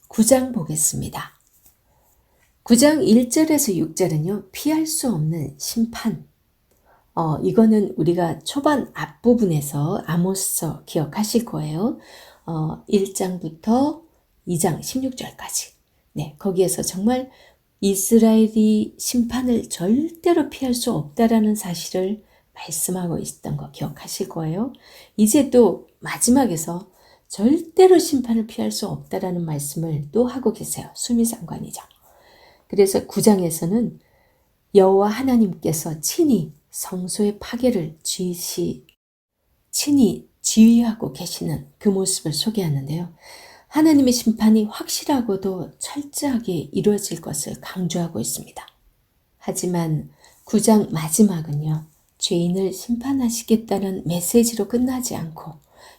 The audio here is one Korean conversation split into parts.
9장 보겠습니다. 9장 1절에서 6절은요. 피할 수 없는 심판. 이거는 우리가 초반 앞부분에서 아모스서 기억하실 거예요. 1장부터 2장 16절까지. 네, 거기에서 정말 이스라엘이 심판을 절대로 피할 수 없다라는 사실을 말씀하고 있었던 거 기억하실 거예요. 이제 또 마지막에서 절대로 심판을 피할 수 없다라는 말씀을 또 하고 계세요. 수미상관이죠. 그래서 9장에서는 여호와 하나님께서 친히 성소의 파괴를 친히 지휘하고 계시는 그 모습을 소개하는데요. 하나님의 심판이 확실하고도 철저하게 이루어질 것을 강조하고 있습니다. 하지만 9장 마지막은요. 죄인을 심판하시겠다는 메시지로 끝나지 않고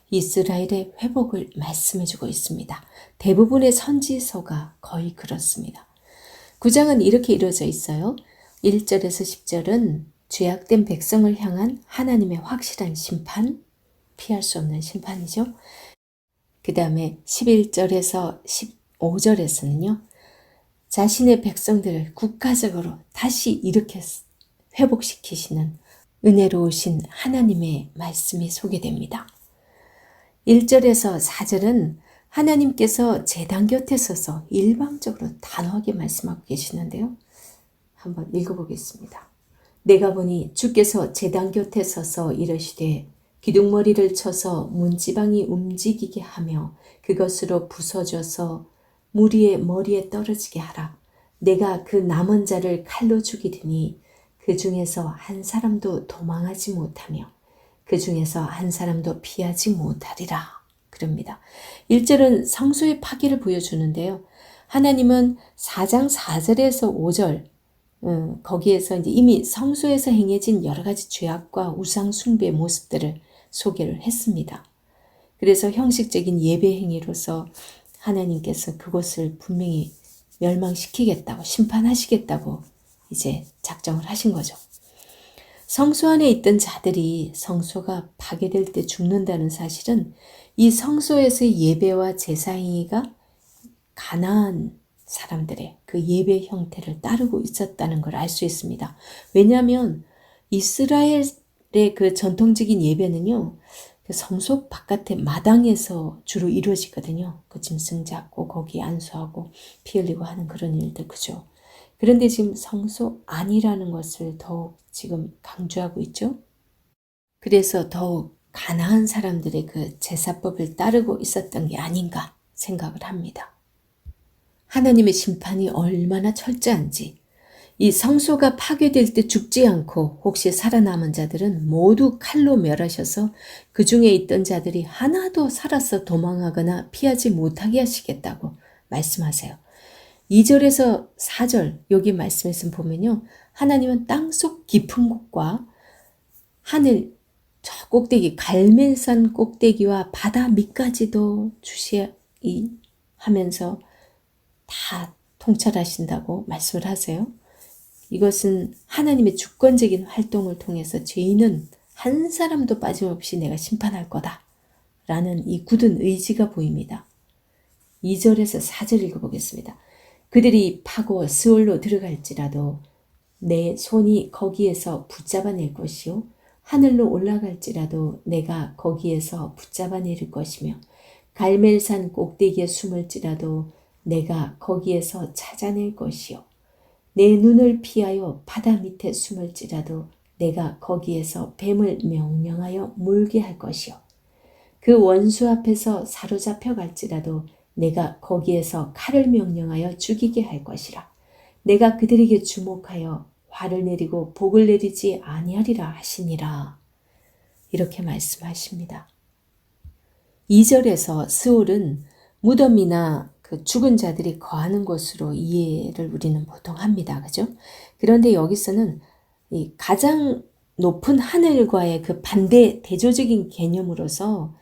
이스라엘의 회복을 말씀해주고 있습니다. 대부분의 선지서가 거의 그렇습니다. 9장은 이렇게 이루어져 있어요. 1절에서 10절은 죄악된 백성을 향한 하나님의 확실한 심판, 피할 수 없는 심판이죠. 그 다음에 11절에서 15절에서는요. 자신의 백성들을 국가적으로 다시 일으켜 회복시키시는 은혜로우신 하나님의 말씀이 소개됩니다. 1절에서 4절은 하나님께서 제단 곁에 서서 일방적으로 단호하게 말씀하고 계시는데요. 한번 읽어보겠습니다. 내가 보니 주께서 제단 곁에 서서 이르시되 기둥머리를 쳐서 문지방이 움직이게 하며 그것으로 부서져서 무리의 머리에 떨어지게 하라. 내가 그 남은 자를 칼로 죽이리니 그 중에서 한 사람도 도망하지 못하며 그 중에서 한 사람도 피하지 못하리라. 그럽니다. 1절은 성소의 파괴를 보여주는데요. 하나님은 4장 4절에서 5절 거기에서 이제 이미 성소에서 행해진 여러 가지 죄악과 우상 숭배의 모습들을 소개를 했습니다. 그래서 형식적인 예배 행위로서 하나님께서 그것을 분명히 멸망시키겠다고 심판하시겠다고 이제 작정을 하신 거죠. 성소 안에 있던 자들이 성소가 파괴될 때 죽는다는 사실은 이 성소에서의 예배와 제사 행위가 가나안 사람들의 그 예배 형태를 따르고 있었다는 걸 알 수 있습니다. 왜냐하면 이스라엘의 그 전통적인 예배는요. 그 성소 바깥의 마당에서 주로 이루어지거든요. 그 짐승 잡고 거기에 안수하고 피 흘리고 하는 그런 일들 그죠. 그런데 지금 성소 아니라는 것을 더욱 지금 강조하고 있죠. 그래서 더욱 가나안 사람들의 그 제사법을 따르고 있었던 게 아닌가 생각을 합니다. 하나님의 심판이 얼마나 철저한지 이 성소가 파괴될 때 죽지 않고 혹시 살아남은 자들은 모두 칼로 멸하셔서 그 중에 있던 자들이 하나도 살아서 도망하거나 피하지 못하게 하시겠다고 말씀하세요. 2절에서 4절 여기 말씀에서 보면요. 하나님은 땅속 깊은 곳과 하늘 저 꼭대기 갈멜산 꼭대기와 바다 밑까지도 주시하면서 다 통찰하신다고 말씀을 하세요. 이것은 하나님의 주권적인 활동을 통해서 죄인은 한 사람도 빠짐없이 내가 심판할 거다 라는 이 굳은 의지가 보입니다. 2절에서 4절 읽어보겠습니다. 그들이 파고 스올로 들어갈지라도 내 손이 거기에서 붙잡아낼 것이요 하늘로 올라갈지라도 내가 거기에서 붙잡아내릴 것이며 갈멜산 꼭대기에 숨을지라도 내가 거기에서 찾아낼 것이요 내 눈을 피하여 바다 밑에 숨을지라도 내가 거기에서 뱀을 명령하여 물게 할 것이요 그 원수 앞에서 사로잡혀 갈지라도 내가 거기에서 칼을 명령하여 죽이게 할 것이라. 내가 그들에게 주목하여 화를 내리고 복을 내리지 아니하리라 하시니라. 이렇게 말씀하십니다. 2절에서 스올은 무덤이나 그 죽은 자들이 거하는 곳으로 이해를 우리는 보통 합니다. 그죠? 그런데 여기서는 이 가장 높은 하늘과의 그 반대 대조적인 개념으로서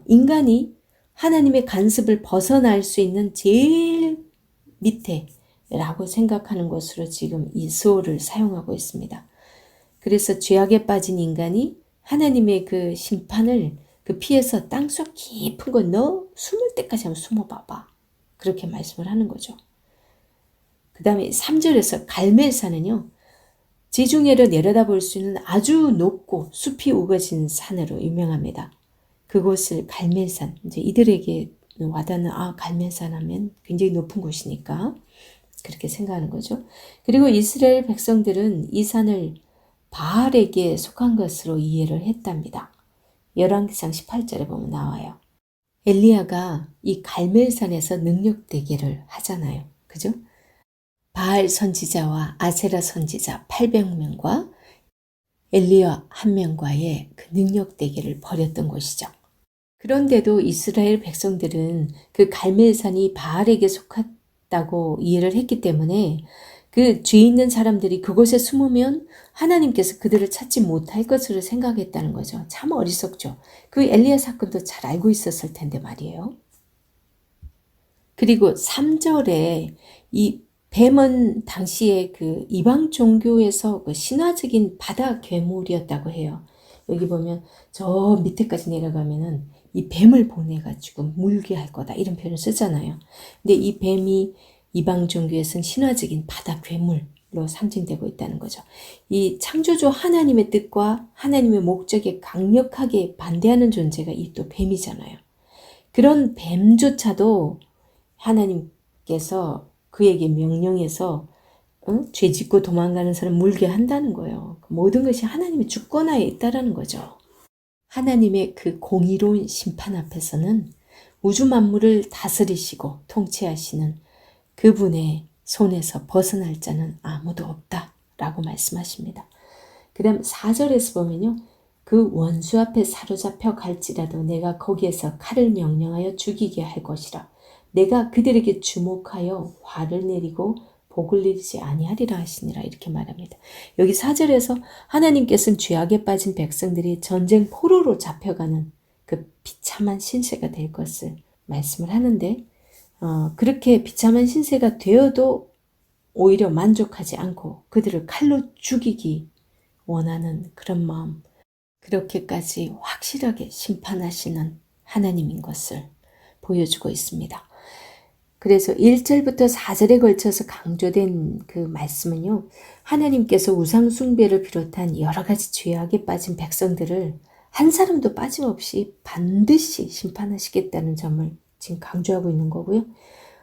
인간이 하나님의 간섭을 벗어날 수 있는 제일 밑에라고 생각하는 것으로 지금 이 수어를 사용하고 있습니다. 그래서 죄악에 빠진 인간이 하나님의 그 심판을 그 피해서 땅속 깊은 거 너 숨을 때까지 한번 숨어봐봐. 그렇게 말씀을 하는 거죠. 그 다음에 3절에서 갈멜산은요. 지중해를 내려다볼 수 있는 아주 높고 숲이 우거진 산으로 유명합니다. 그곳을 갈멜산, 이제 이들에게 와닿는 갈멜산 하면 굉장히 높은 곳이니까 그렇게 생각하는 거죠. 그리고 이스라엘 백성들은 이 산을 바알에게 속한 것으로 이해를 했답니다. 열왕기상 18절에 보면 나와요. 엘리야가 이 갈멜산에서 능력대계를 하잖아요. 그죠? 바알 선지자와 아세라 선지자 800명과 엘리야 1명과의 그 능력대계를 벌였던 곳이죠. 그런데도 이스라엘 백성들은 그 갈멜산이 바알에게 속았다고 이해를 했기 때문에 그 죄 있는 사람들이 그곳에 숨으면 하나님께서 그들을 찾지 못할 것으로 생각했다는 거죠. 참 어리석죠. 그 엘리야 사건도 잘 알고 있었을 텐데 말이에요. 그리고 3절에 이 뱀은 당시에 그 이방 종교에서 그 신화적인 바다 괴물이었다고 해요. 여기 보면 저 밑에까지 내려가면은 이 뱀을 보내가지고 물게 할 거다 이런 표현을 쓰잖아요. 근데 이 뱀이 이방 종교에서는 신화적인 바다 괴물로 상징되고 있다는 거죠. 이 창조주 하나님의 뜻과 하나님의 목적에 강력하게 반대하는 존재가 이 또 뱀이잖아요. 그런 뱀조차도 하나님께서 그에게 명령해서 죄 짓고 도망가는 사람 물게 한다는 거예요. 모든 것이 하나님의 주권하에 있다라는 거죠. 하나님의 그 공의로운 심판 앞에서는 우주 만물을 다스리시고 통치하시는 그분의 손에서 벗어날 자는 아무도 없다라고 말씀하십니다. 그 다음 4절에서 보면요. 그 원수 앞에 사로잡혀 갈지라도 내가 거기에서 칼을 명령하여 죽이게 할 것이라. 내가 그들에게 주목하여 화를 내리고 복을 내리지 아니하리라 하시니라 이렇게 말합니다. 여기 4절에서 하나님께서는 죄악에 빠진 백성들이 전쟁 포로로 잡혀가는 그 비참한 신세가 될 것을 말씀을 하는데 그렇게 비참한 신세가 되어도 오히려 만족하지 않고 그들을 칼로 죽이기 원하는 그런 마음, 그렇게까지 확실하게 심판하시는 하나님인 것을 보여주고 있습니다. 그래서 1절부터 4절에 걸쳐서 강조된 그 말씀은요. 하나님께서 우상 숭배를 비롯한 여러 가지 죄악에 빠진 백성들을 한 사람도 빠짐없이 반드시 심판하시겠다는 점을 지금 강조하고 있는 거고요.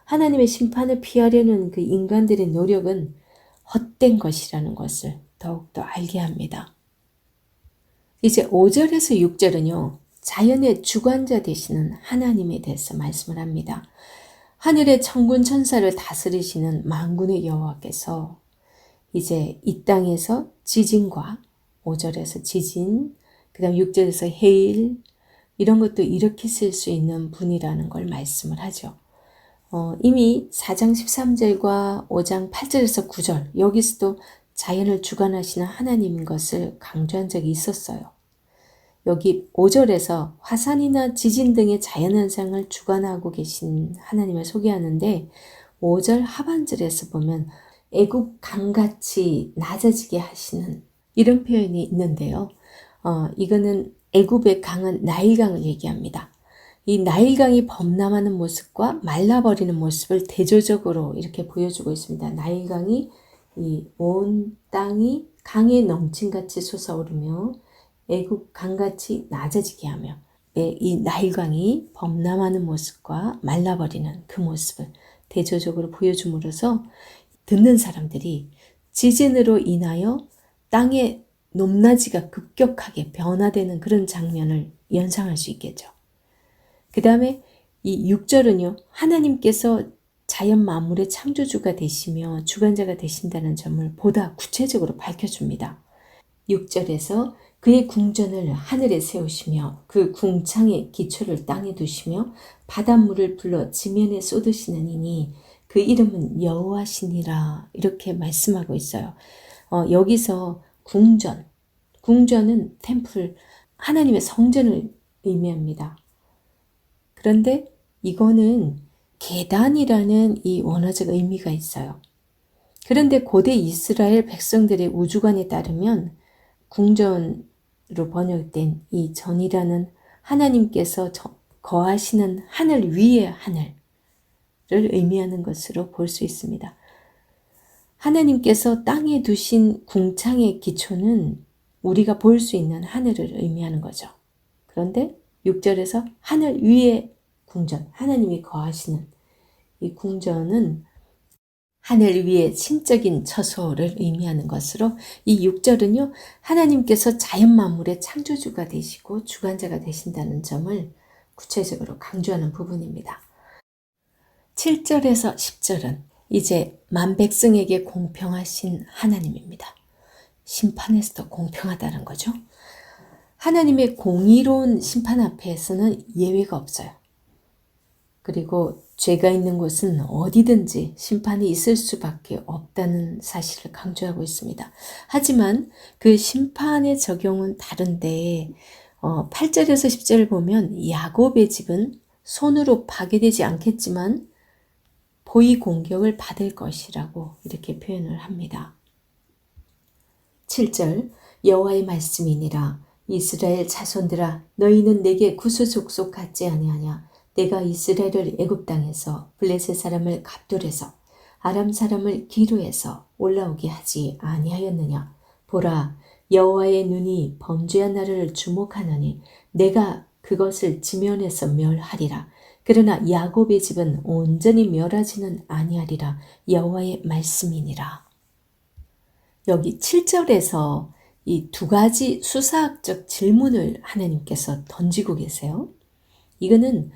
하나님의 심판을 피하려는 그 인간들의 노력은 헛된 것이라는 것을 더욱더 알게 합니다. 이제 5절에서 6절은요. 자연의 주관자 되시는 하나님에 대해서 말씀을 합니다. 하늘의 천군 천사를 다스리시는 만군의 여호와께서 이제 이 땅에서 지진과 5절에서 지진, 그 다음 6절에서 해일 이런 것도 일으키실 수 있는 분이라는 걸 말씀을 하죠. 이미 4장 13절과 5장 8절에서 9절 여기서도 자연을 주관하시는 하나님인 것을 강조한 적이 있었어요. 여기 5절에서 화산이나 지진 등의 자연현상을 주관하고 계신 하나님을 소개하는데 5절 하반절에서 보면 애굽 강같이 낮아지게 하시는 이런 표현이 있는데요. 이거는 애굽의 강은 나일강을 얘기합니다. 이 나일강이 범람하는 모습과 말라버리는 모습을 대조적으로 이렇게 보여주고 있습니다. 나일강이 이 온 땅이 강에 넘친같이 솟아오르며 애굽 강같이 낮아지게 하며 이 나일강이 범람하는 모습과 말라버리는 그 모습을 대조적으로 보여줌으로써 듣는 사람들이 지진으로 인하여 땅의 높낮이가 급격하게 변화되는 그런 장면을 연상할 수 있겠죠. 그 다음에 이 6절은요. 하나님께서 자연 만물의 창조주가 되시며 주관자가 되신다는 점을 보다 구체적으로 밝혀줍니다. 6절에서 그의 궁전을 하늘에 세우시며 그 궁창의 기초를 땅에 두시며 바닷물을 불러 지면에 쏟으시는 이니 그 이름은 여호와시니라 이렇게 말씀하고 있어요. 여기서 궁전은 템플, 하나님의 성전을 의미합니다. 그런데 이거는 계단이라는 이 원어적 의미가 있어요. 그런데 고대 이스라엘 백성들의 우주관에 따르면 궁전으로 번역된 이 전이라는 하나님께서 거하시는 하늘 위의 하늘을 의미하는 것으로 볼 수 있습니다. 하나님께서 땅에 두신 궁창의 기초는 우리가 볼 수 있는 하늘을 의미하는 거죠. 그런데 6절에서 하늘 위의 궁전, 하나님이 거하시는 이 궁전은 하늘 위의 신적인 처소를 의미하는 것으로 이 6절은요, 하나님께서 자연 만물의 창조주가 되시고 주관자가 되신다는 점을 구체적으로 강조하는 부분입니다. 7절에서 10절은 이제 만백성에게 공평하신 하나님입니다. 심판에서도 공평하다는 거죠. 하나님의 공의로운 심판 앞에서는 예외가 없어요. 그리고 죄가 있는 곳은 어디든지 심판이 있을 수밖에 없다는 사실을 강조하고 있습니다. 하지만 그 심판의 적용은 다른데 8절에서 10절을 보면 야곱의 집은 손으로 파괴되지 않겠지만 보이 공격을 받을 것이라고 이렇게 표현을 합니다. 7절 여호와의 말씀이니라 이스라엘 자손들아 너희는 내게 구수족속 같지 아니하냐 내가 이스라엘을 애굽 땅에서 블레셋 사람을 갑돌에서 아람 사람을 기로에서 올라오게 하지 아니하였느냐 보라 여호와의 눈이 범죄한 나라를 주목하느니 내가 그것을 지면에서 멸하리라 그러나 야곱의 집은 온전히 멸하지는 아니하리라 여호와의 말씀이니라. 여기 7절에서 이 두 가지 수사학적 질문을 하나님께서 던지고 계세요. 이거는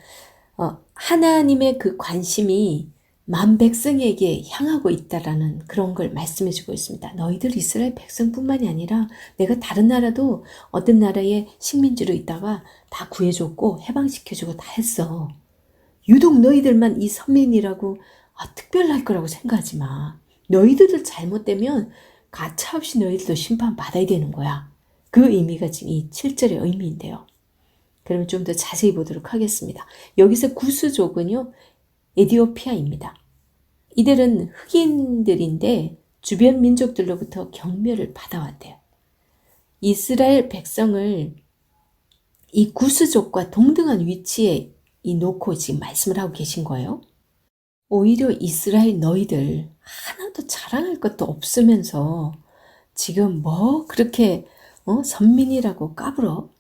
하나님의 그 관심이 만백성에게 향하고 있다라는 그런 걸 말씀해 주고 있습니다. 너희들 이스라엘 백성뿐만이 아니라 내가 다른 나라도 어떤 나라의 식민지로 있다가 다 구해줬고 해방시켜주고 다 했어. 유독 너희들만 이 선민이라고 특별할 거라고 생각하지 마. 너희들도 잘못되면 가차없이 너희들도 심판받아야 되는 거야. 그 의미가 지금 이 7절의 의미인데요. 그러면 좀 더 자세히 보도록 하겠습니다. 여기서 구수족은요, 에티오피아입니다. 이들은 흑인들인데 주변 민족들로부터 경멸을 받아왔대요. 이스라엘 백성을 이 구수족과 동등한 위치에 놓고 지금 말씀을 하고 계신 거예요. 오히려 이스라엘 너희들 하나도 자랑할 것도 없으면서 지금 뭐 그렇게 선민이라고 까불어?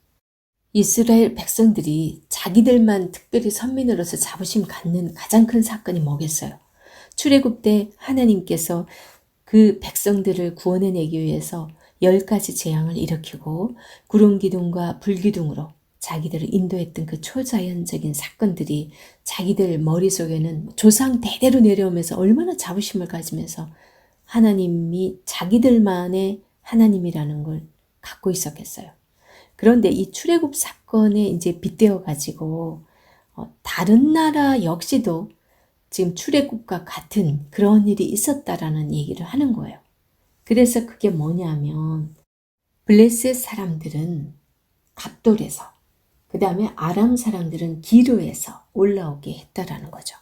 이스라엘 백성들이 자기들만 특별히 선민으로서 자부심 갖는 가장 큰 사건이 뭐겠어요? 출애굽 때 하나님께서 그 백성들을 구원해내기 위해서 10가지 재앙을 일으키고 구름기둥과 불기둥으로 자기들을 인도했던 그 초자연적인 사건들이 자기들 머릿속에는 조상 대대로 내려오면서 얼마나 자부심을 가지면서 하나님이 자기들만의 하나님이라는 걸 갖고 있었겠어요. 그런데 이 출애굽 사건에 이제 빗대어 가지고 다른 나라 역시도 지금 출애굽과 같은 그런 일이 있었다라는 얘기를 하는 거예요. 그래서 그게 뭐냐면 블레셋 사람들은 갑돌에서 그 다음에 아람 사람들은 기르에서 올라오게 했다라는 거죠.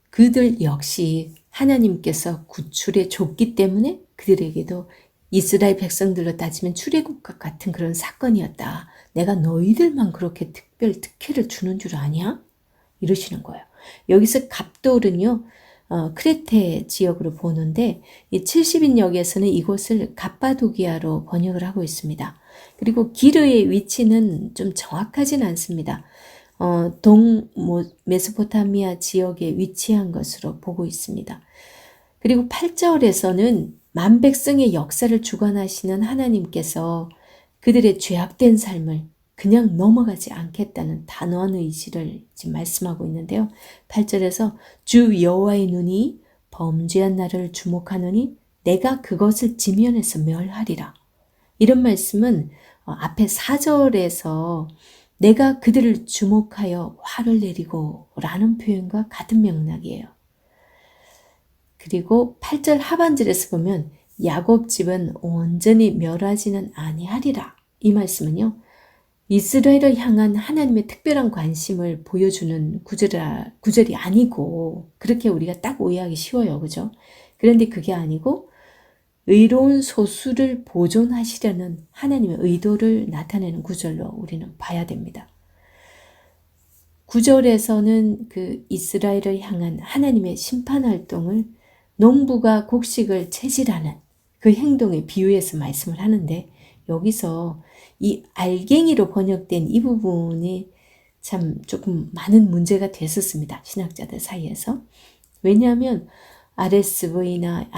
그들 역시 하나님께서 구출해 줬기 때문에 그들에게도 이스라엘 백성들로 따지면 출애굽과 같은 그런 사건이었다. 내가 너희들만 그렇게 특혜를 주는 줄 아냐? 이러시는 거예요. 여기서 갑돌은요. 크레테 지역으로 보는데 이 70인역에서는 이곳을 갑바도기아로 번역을 하고 있습니다. 그리고 기르의 위치는 좀 정확하진 않습니다. 메소포타미아 지역에 위치한 것으로 보고 있습니다. 그리고 8절에서는 만백성의 역사를 주관하시는 하나님께서 그들의 죄악된 삶을 그냥 넘어가지 않겠다는 단호한 의지를 지금 말씀하고 있는데요. 8절에서 주 여호와의 눈이 범죄한 나를 주목하노니 내가 그것을 지면에서 멸하리라. 이런 말씀은 앞에 4절에서 내가 그들을 주목하여 화를 내리고 라는 표현과 같은 맥락이에요. 그리고 8절 하반절에서 보면 야곱 집은 온전히 멸하지는 아니하리라. 이 말씀은요. 이스라엘을 향한 하나님의 특별한 관심을 보여주는 구절이 아니고, 그렇게 우리가 딱 오해하기 쉬워요. 그죠? 그런데 그게 아니고 의로운 소수를 보존하시려는 하나님의 의도를 나타내는 구절로 우리는 봐야 됩니다. 9절에서는 그 이스라엘을 향한 하나님의 심판 활동을 농부가 곡식을 채질하는 그 행동에 비유해서 말씀을 하는데, 여기서 이 알갱이로 번역된 이 부분이 참 조금 많은 문제가 됐었습니다. 신학자들 사이에서. 왜냐하면 RSV가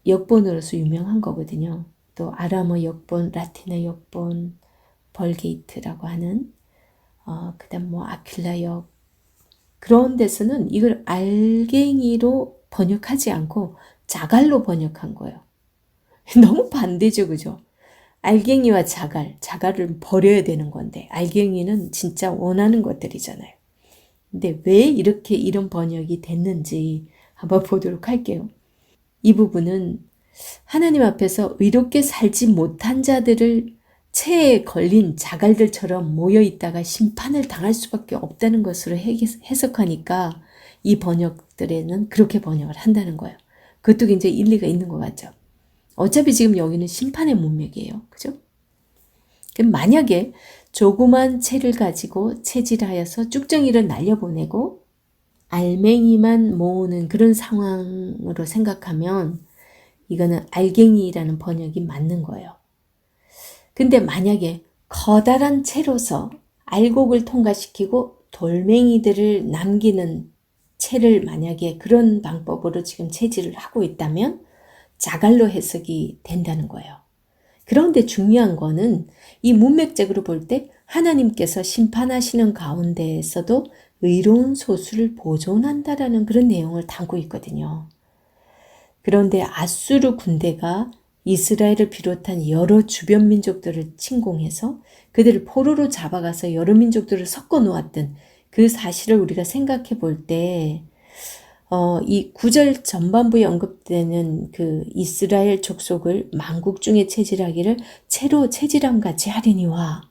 역본으로서 유명한 거거든요. 또 아람어 역본, 라틴어 역본, 벌게이트라고 하는 그다음 뭐 아퀴라역, 그런 데서는 이걸 알갱이로 번역하지 않고 자갈로 번역한 거예요. 너무 반대죠, 그죠? 알갱이와 자갈을 버려야 되는 건데, 알갱이는 진짜 원하는 것들이잖아요. 근데 왜 이렇게 이런 번역이 됐는지 한번 보도록 할게요. 이 부분은 하나님 앞에서 의롭게 살지 못한 자들을 체에 걸린 자갈들처럼 모여있다가 심판을 당할 수밖에 없다는 것으로 해석하니까 이 번역들에는 그렇게 번역을 한다는 거예요. 그것도 굉장히 일리가 있는 것 같죠. 어차피 지금 여기는 심판의 문맥이에요. 그죠? 그럼 만약에 조그만 채를 가지고 채질하여서 쭉정이를 날려보내고 알맹이만 모으는 그런 상황으로 생각하면 이거는 알갱이라는 번역이 맞는 거예요. 근데 만약에 커다란 채로서 알곡을 통과시키고 돌멩이들을 남기는 채를 만약에 그런 방법으로 지금 채질을 하고 있다면 자갈로 해석이 된다는 거예요. 그런데 중요한 거는 이 문맥적으로 볼 때 하나님께서 심판하시는 가운데에서도 의로운 소수를 보존한다라는 그런 내용을 담고 있거든요. 그런데 아수르 군대가 이스라엘을 비롯한 여러 주변 민족들을 침공해서 그들을 포로로 잡아가서 여러 민족들을 섞어 놓았던 그 사실을 우리가 생각해 볼 때, 이 9절 전반부에 언급되는 그 이스라엘 족속을 만국 중에 채질하기를 채로 채질함 같이 하리니와,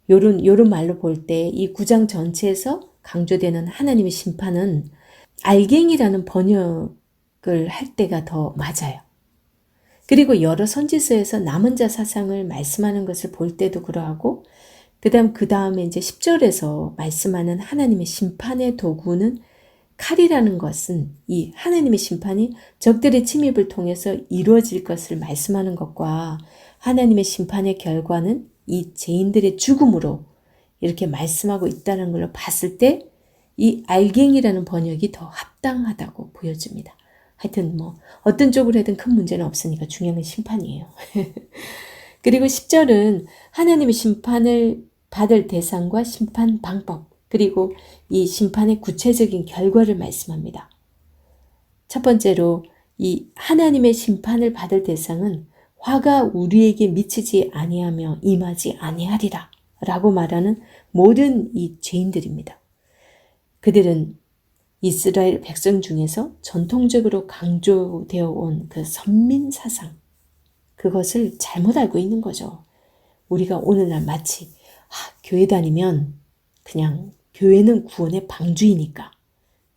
요런 말로 볼 때 이 9장 전체에서 강조되는 하나님의 심판은 알갱이라는 번역을 할 때가 더 맞아요. 그리고 여러 선지서에서 남은 자 사상을 말씀하는 것을 볼 때도 그러하고, 그 다음에 이제 10절에서 말씀하는 하나님의 심판의 도구는 칼이라는 것은 이 하나님의 심판이 적들의 침입을 통해서 이루어질 것을 말씀하는 것과 하나님의 심판의 결과는 이 죄인들의 죽음으로 이렇게 말씀하고 있다는 걸로 봤을 때 이 알갱이라는 번역이 더 합당하다고 보여집니다. 하여튼 뭐 어떤 쪽으로 해든 큰 문제는 없으니까 중요한 건 심판이에요. 그리고 10절은 하나님의 심판을 받을 대상과 심판 방법, 그리고 이 심판의 구체적인 결과를 말씀합니다. 첫 번째로 이 하나님의 심판을 받을 대상은 화가 우리에게 미치지 아니하며 임하지 아니하리라 라고 말하는 모든 이 죄인들입니다. 그들은 이스라엘 백성 중에서 전통적으로 강조되어 온 그 선민 사상, 그것을 잘못 알고 있는 거죠. 우리가 오늘날 마치 교회 다니면 그냥 교회는 구원의 방주이니까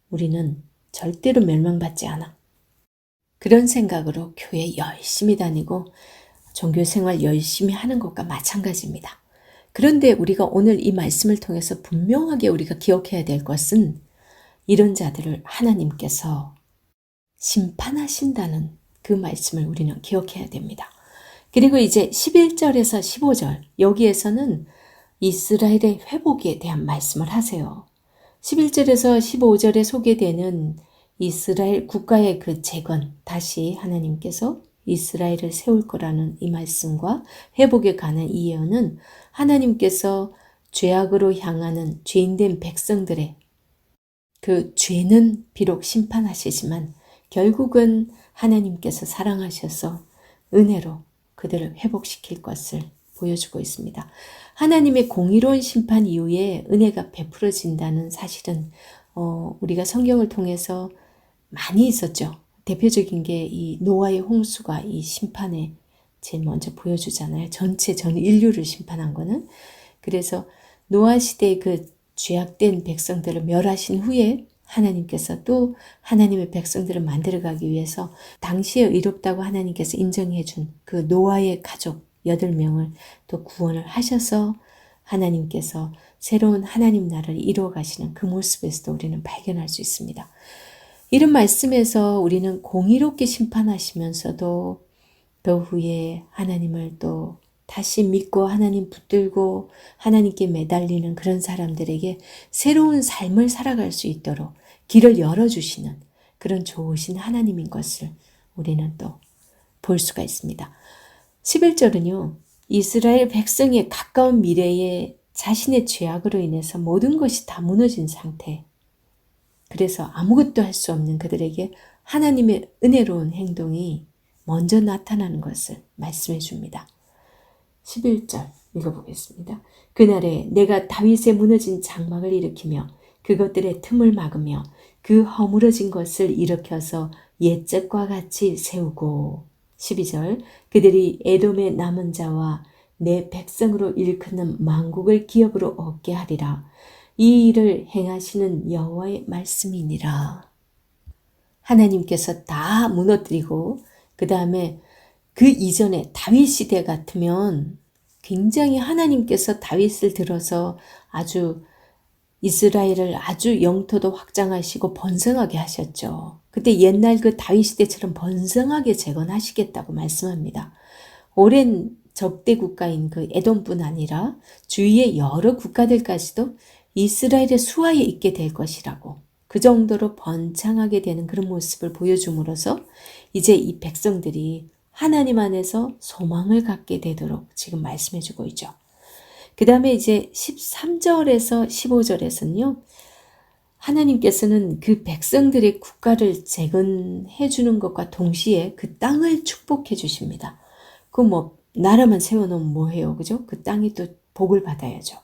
우리는 절대로 멸망받지 않아. 그런 생각으로 교회 열심히 다니고 종교생활 열심히 하는 것과 마찬가지입니다. 그런데 우리가 오늘 이 말씀을 통해서 분명하게 우리가 기억해야 될 것은 이런 자들을 하나님께서 심판하신다는 그 말씀을 우리는 기억해야 됩니다. 그리고 이제 11절에서 15절, 여기에서는 이스라엘의 회복에 대한 말씀을 하세요. 11절에서 15절에 소개되는 이스라엘 국가의 그 재건, 다시 하나님께서 이스라엘을 세울 거라는 이 말씀과 회복에 관한 이 예언은 하나님께서 죄악으로 향하는 죄인된 백성들의 그 죄는 비록 심판하시지만 결국은 하나님께서 사랑하셔서 은혜로 그들을 회복시킬 것을 보여주고 있습니다. 하나님의 공의로운 심판 이후에 은혜가 베풀어진다는 사실은 우리가 성경을 통해서 많이 있었죠. 대표적인 게 이 노아의 홍수가 이 심판의 제일 먼저 보여주잖아요. 전 인류를 심판한 거는. 그래서 노아 시대의 그 죄악된 백성들을 멸하신 후에 하나님께서 또 하나님의 백성들을 만들어가기 위해서 당시에 의롭다고 하나님께서 인정해 준 그 노아의 가족 8명을 또 구원을 하셔서 하나님께서 새로운 하나님 나라를 이루어 가시는 그 모습에서도 우리는 발견할 수 있습니다. 이런 말씀에서 우리는 공의롭게 심판하시면서도 그 후에 하나님을 또 다시 믿고 하나님 붙들고 하나님께 매달리는 그런 사람들에게 새로운 삶을 살아갈 수 있도록 길을 열어주시는 그런 좋으신 하나님인 것을 우리는 또 볼 수가 있습니다. 11절은요. 이스라엘 백성의 가까운 미래에 자신의 죄악으로 인해서 모든 것이 다 무너진 상태. 그래서 아무것도 할 수 없는 그들에게 하나님의 은혜로운 행동이 먼저 나타나는 것을 말씀해 줍니다. 11절 읽어보겠습니다. 그날에 내가 다윗의 무너진 장막을 일으키며 그것들의 틈을 막으며 그 허물어진 것을 일으켜서 옛적과 같이 세우고 12절 그들이 에돔의 남은 자와 내 백성으로 일컫는 만국을 기업으로 얻게 하리라. 이 일을 행하시는 여호와의 말씀이니라. 하나님께서 다 무너뜨리고 그 다음에 그 이전에 다윗 시대 같으면 굉장히 하나님께서 다윗을 들어서 아주 이스라엘을 아주 영토도 확장하시고 번성하게 하셨죠. 그때 옛날 그 다윗 시대처럼 번성하게 재건하시겠다고 말씀합니다. 오랜 적대 국가인 그 에돔뿐 아니라 주위의 여러 국가들까지도 이스라엘의 수하에 있게 될 것이라고 그 정도로 번창하게 되는 그런 모습을 보여줌으로써 이제 이 백성들이 하나님 안에서 소망을 갖게 되도록 지금 말씀해주고 있죠. 그 다음에 이제 13절에서 15절에서는요. 하나님께서는 그 백성들의 국가를 재건해 주는 것과 동시에 그 땅을 축복해 주십니다. 그 뭐 나라만 세워놓으면 뭐해요, 그죠? 그 땅이 또 복을 받아야죠.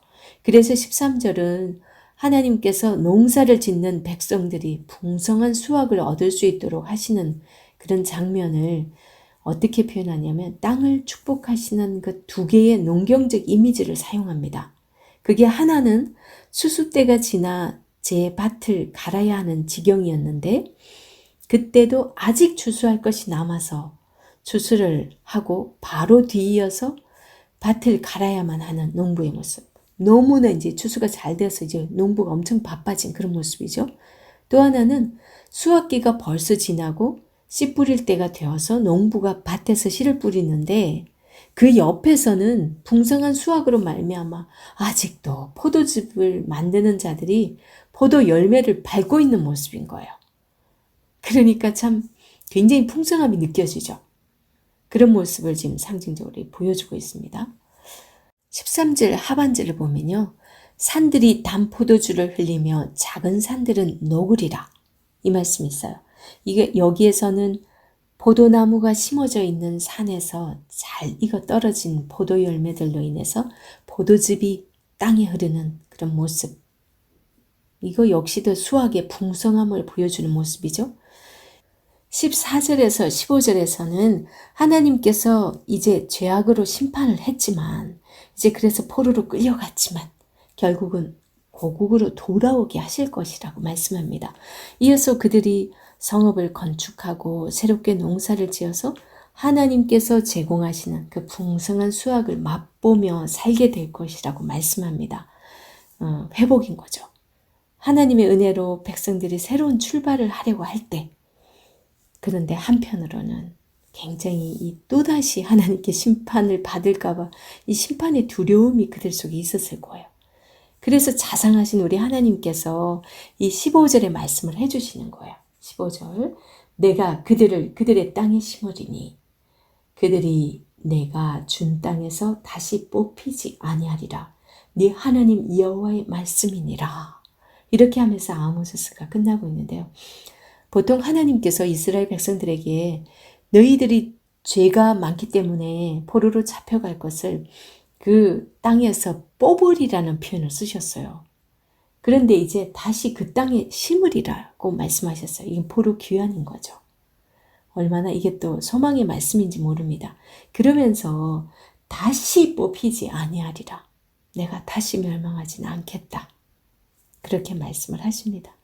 그래서 13절은 하나님께서 농사를 짓는 백성들이 풍성한 수확을 얻을 수 있도록 하시는 그런 장면을 어떻게 표현하냐면 땅을 축복하시는 그 두 개의 농경적 이미지를 사용합니다. 그게 하나는 추수 때가 지나 제 밭을 갈아야 하는 지경이었는데 그때도 아직 추수할 것이 남아서 추수를 하고 바로 뒤이어서 밭을 갈아야만 하는 농부의 모습. 너무나 이제 추수가 잘 돼서 이제 농부가 엄청 바빠진 그런 모습이죠. 또 하나는 수확기가 벌써 지나고 씨 뿌릴 때가 되어서 농부가 밭에서 씨를 뿌리는데 그 옆에서는 풍성한 수확으로 말미암아 아직도 포도즙을 만드는 자들이 포도 열매를 밟고 있는 모습인 거예요. 그러니까 참 굉장히 풍성함이 느껴지죠. 그런 모습을 지금 상징적으로 보여주고 있습니다. 13절 하반절을 보면요. 산들이 단포도주를 흘리며 작은 산들은 녹으리라. 이 말씀이 있어요. 이게 여기에서는 포도나무가 심어져 있는 산에서 잘 익어 떨어진 포도 열매들로 인해서 포도즙이 땅에 흐르는 그런 모습. 이거 역시도 수확의 풍성함을 보여주는 모습이죠. 14절에서 15절에서는 하나님께서 이제 죄악으로 심판을 했지만 이제 그래서 포로로 끌려갔지만 결국은 고국으로 돌아오게 하실 것이라고 말씀합니다. 이어서 그들이 성읍을 건축하고 새롭게 농사를 지어서 하나님께서 제공하시는 그 풍성한 수확을 맛보며 살게 될 것이라고 말씀합니다. 회복인 거죠. 하나님의 은혜로 백성들이 새로운 출발을 하려고 할 때 그런데 한편으로는 굉장히 또다시 하나님께 심판을 받을까봐 이 심판의 두려움이 그들 속에 있었을 거예요. 그래서 자상하신 우리 하나님께서 이 15절의 말씀을 해주시는 거예요. 15절 내가 그들의 땅에 심으리니 그들이 내가 준 땅에서 다시 뽑히지 아니하리라. 네 하나님 여호와의 말씀이니라. 이렇게 하면서 아모스가 끝나고 있는데요. 보통 하나님께서 이스라엘 백성들에게 너희들이 죄가 많기 때문에 포로로 잡혀갈 것을 그 땅에서 뽑으리라는 표현을 쓰셨어요. 그런데 이제 다시 그 땅에 심으리라고 말씀하셨어요. 이건 포로 귀환인 거죠. 얼마나 이게 또 소망의 말씀인지 모릅니다. 그러면서 다시 뽑히지 아니하리라. 내가 다시 멸망하지는 않겠다. 그렇게 말씀을 하십니다.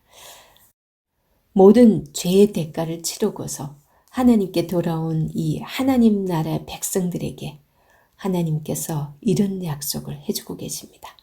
모든 죄의 대가를 치르고서 하나님께 돌아온 이 하나님 나라의 백성들에게 하나님께서 이런 약속을 해주고 계십니다.